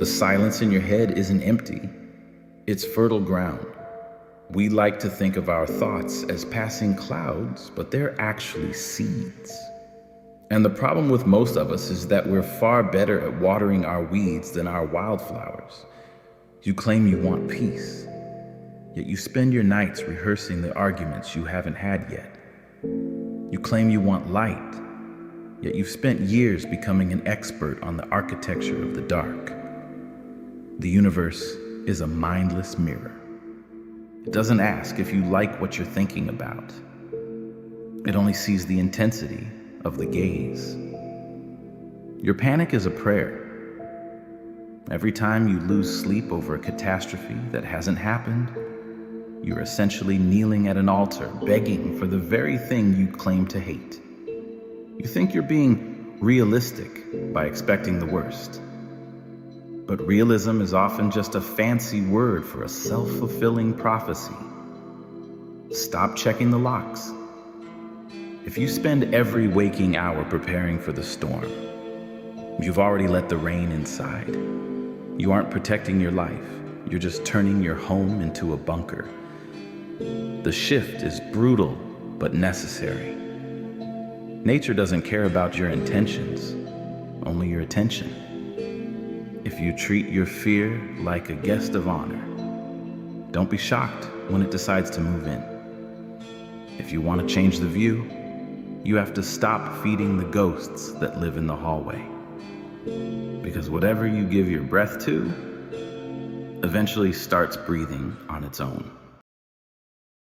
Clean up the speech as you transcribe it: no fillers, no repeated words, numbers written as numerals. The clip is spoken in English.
The silence in your head isn't empty, it's fertile ground. We like to think of our thoughts as passing clouds, but they're actually seeds. And the problem with most of us is that we're far better at watering our weeds than our wildflowers. You claim you want peace, yet you spend your nights rehearsing the arguments you haven't had yet. You claim you want light, yet you've spent years becoming an expert on the architecture of the dark. The universe is a mindless mirror. It doesn't ask if you like what you're thinking about. It only sees the intensity of the gaze. Your panic is a prayer. Every time you lose sleep over a catastrophe that hasn't happened, you're essentially kneeling at an altar, begging for the very thing you claim to hate. You think you're being realistic by expecting the worst. But realism is often just a fancy word for a self-fulfilling prophecy. Stop checking the locks. If you spend every waking hour preparing for the storm, you've already let the rain inside. You aren't protecting your life, you're just turning your home into a bunker. The shift is brutal, but necessary. Nature doesn't care about your intentions, only your attention. If you treat your fear like a guest of honor, don't be shocked when it decides to move in. If you want to change the view, you have to stop feeding the ghosts that live in the hallway. Because whatever you give your breath to, eventually starts breathing on its own.